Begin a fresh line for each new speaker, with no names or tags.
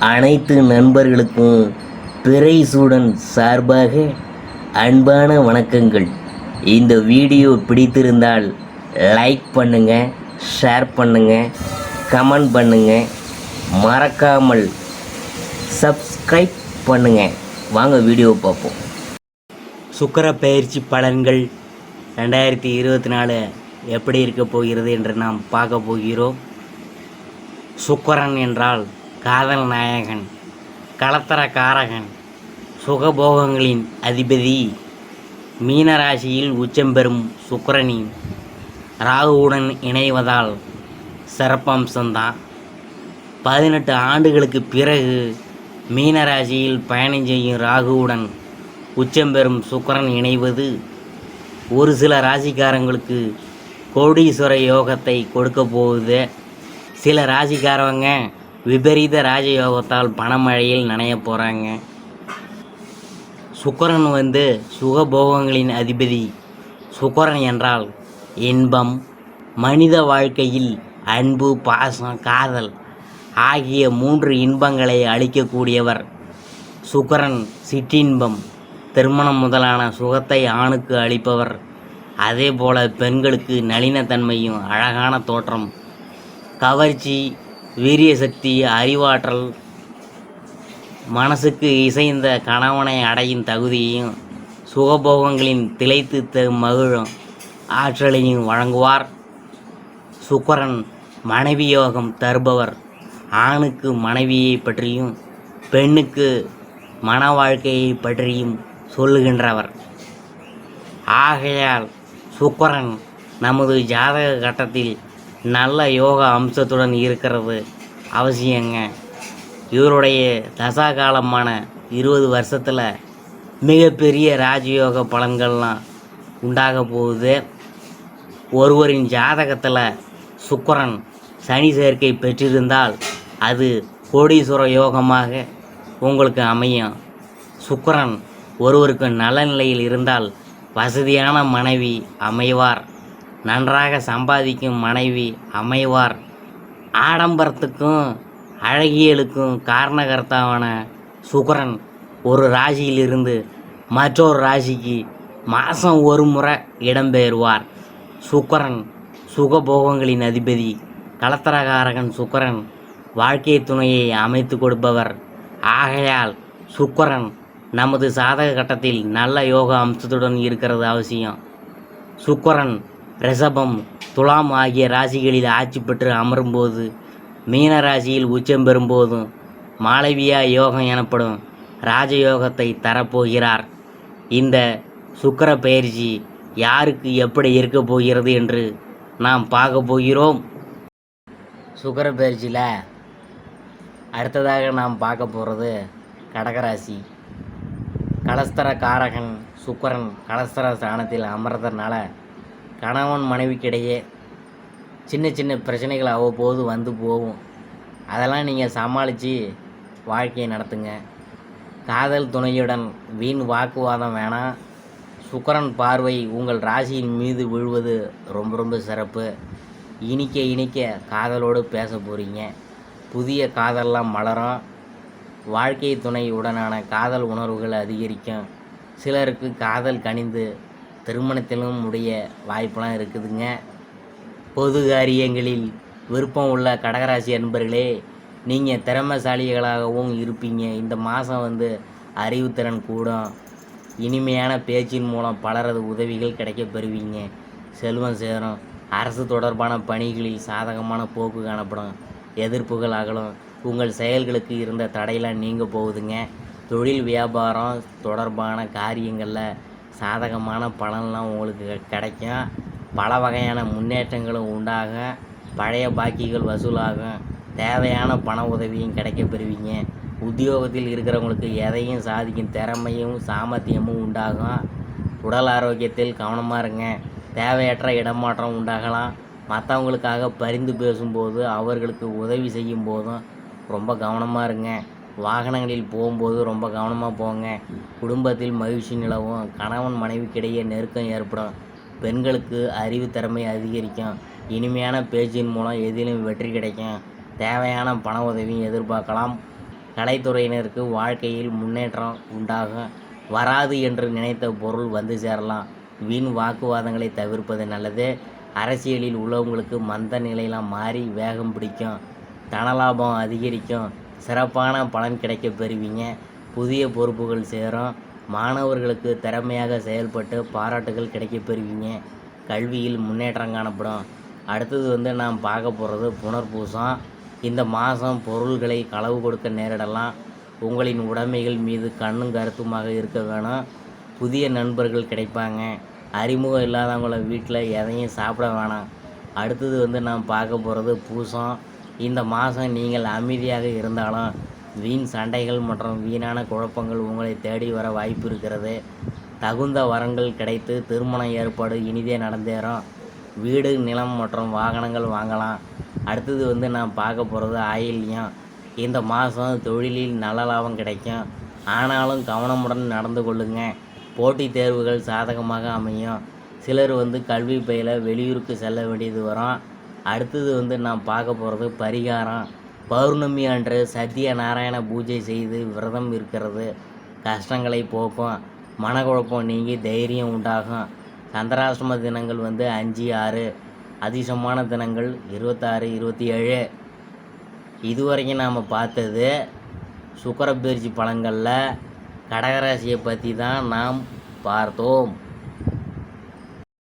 அனைத்து நண்பர்களுக்கும் பிறைசூடன் சார்பாக அன்பான வணக்கங்கள். இந்த வீடியோ பிடித்திருந்தால் லைக் பண்ணுங்கள், ஷேர் பண்ணுங்கள், கமெண்ட் பண்ணுங்கள், மறக்காமல் சப்ஸ்கிரைப் பண்ணுங்கள். வாங்க வீடியோ பார்ப்போம். சுக்கிர பெயர்ச்சி பலன்கள் 2024 எப்படி இருக்க போகிறது என்று நாம் பார்க்க போகிறோம். சுக்கிரன் என்றால் காதல் நாயகன், கலத்தர காரகன், சுகபோகங்களின் அதிபதி. மீனராசியில் உச்சம் பெறும் சுக்கிரனின் ராகுவுடன் இணைவதால் சிறப்பம்சம்தான். 18 ஆண்டுகளுக்கு பிறகு மீனராசியில் பயணம் செய்யும் ராகுவுடன் உச்சம் பெறும் சுக்கிரன் இணைவது ஒரு சில ராசிக்காரங்களுக்கு கோடீஸ்வர யோகத்தை கொடுக்க போகுது. சில ராசிக்காரவங்க விபரீத ராஜயோகத்தால் பணமழையில் நனைய போகிறாங்க. சுக்கிரன் சுகபோகங்களின் அதிபதி. சுக்கிரன் என்றால் இன்பம், மனித வாழ்க்கையில் அன்பு, பாசம், காதல் ஆகிய 3 இன்பங்களை அளிக்கக்கூடியவர். சுக்கிரன் சிற்றின்பம், திருமணம் முதலான சுகத்தை ஆணுக்கு அளிப்பவர். அதே போல பெண்களுக்கு நளினத்தன்மையும் அழகான தோற்றம், கவர்ச்சி, வீரிய சக்தி, அறிவாற்றல், மனசுக்கு இசைந்த கணவனை அடையும் தகுதியையும் சுகபோகங்களின் திளைத்து மகிழும் ஆற்றலையும் வழங்குவார். சுக்கிரன் மனைவி யோகம் தருபவர். ஆணுக்கு மனைவியை பற்றியும் பெண்ணுக்கு மன வாழ்க்கையை பற்றியும் சொல்லுகின்றவர். ஆகையால் சுக்கிரன் நமது ஜாதக கட்டத்தில் நல்ல யோக அம்சத்துடன் இருக்கிறது அவசியங்க. இவருடைய தசாகாலமான 20 வருஷத்தில் மிகப்பெரிய ராஜயோக பலன்கள்லாம் உண்டாக போகுது. ஒருவரின் ஜாதகத்தில் சுக்கிரன் சனி சேர்க்கை பெற்றிருந்தால் அது கோடீஸ்வர யோகமாக உங்களுக்கு அமையும். சுக்கிரன் ஒருவருக்கு நல்ல நிலையில் இருந்தால் வசதியான மனைவி அமைவார், நன்றாக சம்பாதிக்கும் மனைவி அமைவார். ஆடம்பரத்துக்கும் அழகியலுக்கும் காரணகர்த்தாவான சுக்கிரன் ஒரு ராசியிலிருந்து மற்றொரு ராசிக்கு மாதம் ஒரு முறை இடம்பெயர்வார். சுக்கிரன் சுகபோகங்களின் அதிபதி. கலத்தரகாரகன் சுக்கிரன் வாழ்க்கை துணையை அமைத்து கொடுப்பவர். ஆகையால் சுக்கிரன் நமது சாதக கட்டத்தில் நல்ல யோக அம்சத்துடன் இருக்கிறது அவசியம். சுக்கிரன் ரிஷபம், துலாம் ஆகிய ராசிகளில் ஆட்சி பெற்று அமரும்போது, மீன ராசியில் உச்சம் பெறும்போதும் மாளவியா யோகம் எனப்படும் ராஜயோகத்தை தரப்போகிறார். இந்த சுக்கிர பெயர்ச்சி யாருக்கு எப்படி இருக்க போகிறது என்று நாம் பார்க்க போகிறோம். சுக்கிர பெயர்ச்சியில் அடுத்ததாக நாம் பார்க்க போகிறது கடகராசி. கலஸ்தர காரகன் சுக்கிரன் கலஸ்தர ஸ்தானத்தில் அமர்றதுனால கணவன் மனைவிக்கிடையே சின்ன சின்ன பிரச்சனைகள் அவ்வப்போது வந்து போகும். அதெல்லாம் நீங்கள் சமாளித்து வாழ்க்கையை நடத்துங்க. காதல் துணையுடன் வீண் வாக்குவாதம் வேணாம். சுக்கிரன் பார்வை உங்கள் ராசியின் மீது விழுவது ரொம்ப ரொம்ப சிறப்பு. இனிக்க இனிக்க காதலோடு பேச போகிறீங்க. புதிய காதல்லாம் மலரும். வாழ்க்கை துணையுடனான காதல் உணர்வுகள் அதிகரிக்கும். சிலருக்கு காதல் கனிந்து திருமணத்திலும் உடைய வாய்ப்பெல்லாம் இருக்குதுங்க. பொது காரியங்களில் விருப்பம் உள்ள கடகராசி அன்பர்களே, நீங்கள் திறமைசாலிகளாகவும் இருப்பீங்க. இந்த மாதம் அறிவுத்திறன் கூடும். இனிமையான பேச்சின் மூலம் பலரது உதவிகள் கிடைக்க பெறுவீங்க. செல்வம் சேரும். அரசு தொடர்பான பணிகளில் சாதகமான போக்கு காணப்படும். எதிர்ப்புகள் அகலும். உங்கள் செயல்களுக்கு இருந்த தடையெல்லாம் நீங்க போகுதுங்க. தொழில் வியாபாரம் தொடர்பான காரியங்களில் சாதகமான பலன்லாம் உங்களுக்கு கிடைக்கும். பல வகையான முன்னேற்றங்களும் உண்டாகும். பழைய பாக்கிகள் வசூலாகும். தேவையான பண உதவியும் கிடைக்க பெறுவீங்க. உத்தியோகத்தில் இருக்கிறவங்களுக்கு எதையும் சாதிக்கும் திறமையும் சாமர்த்தியமும் உண்டாகும். உடல் ஆரோக்கியத்தில் கவனமாக இருங்க. தேவையற்ற இடமாற்றம் உண்டாகலாம். மற்றவங்களுக்காக பரிந்து பேசும்போது, அவர்களுக்கு உதவி செய்யும் போதும் ரொம்ப கவனமாக இருங்க. வாகனங்களில் போகும்போது ரொம்ப கவனமாக போங்க. குடும்பத்தில் மகிழ்ச்சி நிலவும். கணவன் மனைவிக்கிடையே நெருக்கம் ஏற்படும். பெண்களுக்கு அறிவு திறமை அதிகரிக்கும். இனிமையான பேச்சின் மூலம் எதிலும் வெற்றி கிடைக்கும். தேவையான பண உதவியும் எதிர்பார்க்கலாம். கலைத்துறையினருக்கு வாழ்க்கையில் முன்னேற்றம் உண்டாகும். வராது என்று நினைத்த பொருள் வந்து சேரலாம். வீண் வாக்குவாதங்களை தவிர்ப்பது நல்லது. அரசியலில் உள்ளவங்களுக்கு மந்த நிலையெல்லாம் மாறி வேகம் பிடிக்கும். தனலாபம் அதிகரிக்கும். சிறப்பான பலன் கிடைக்க பெறுவீங்க. புதிய பொறுப்புகள் சேரும். மாணவர்களுக்கு திறமையாக செயல்பட்டு பாராட்டுகள் கிடைக்க பெறுவீங்க. கல்வியில் முன்னேற்றம் காணப்படும். அடுத்தது நாம் பார்க்க போகிறது புனர்பூசம். இந்த மாதம் பொருள்களை களவு கொடுக்க நேரிடலாம். உங்களின் உடைமைகள் மீது கண்ணும் கருத்துமாக இருக்க வேணும். புதிய நண்பர்கள் கிடைப்பாங்க. அறிமுகம் இல்லாதவங்கள வீட்டில் எதையும் சாப்பிட வேணாம். அடுத்தது நாம் பார்க்க போகிறது பூசம். இந்த மாதம் நீங்கள் அமைதியாக இருந்தாலும் வீண் சண்டைகள் மற்றும் வீணான குழப்பங்கள் உங்களை தேடி வர வாய்ப்பு இருக்கிறது. தகுந்த வரன்கள் கிடைத்து திருமண ஏற்பாடு இனிதே நடந்தேறும். வீடு, நிலம் மற்றும் வாகனங்கள் வாங்கலாம். அடுத்தது நாம் பார்க்க போகிறது ஆயில்யம். இந்த மாதம் தொழிலில் நல்ல லாபம் கிடைக்கும். ஆனாலும் கவனமுடன் நடந்து கொள்ளுங்க. போட்டித் தேர்வுகள் சாதகமாக அமையும். சிலர் கல்வி பயில வெளியூருக்கு செல்ல வேண்டியது வரும். அடுத்தது நாம் பார்க்க போகிறது பரிகாரம். பௌர்ணமி அன்று சத்திய நாராயண பூஜை செய்து விரதம் இருக்கிறது கஷ்டங்களை போக்கும். மனக்குழப்பம் நீங்கி தைரியம் உண்டாகும். சந்திராஷ்டம தினங்கள் 5, 6. அதிர்ஷ்டமான தினங்கள் 26, 27. இதுவரைக்கும் நாம் பார்த்தது சுக்கிர பயிற்சி பலன்களில் கடகராசியை பற்றி தான் நாம் பார்த்தோம்.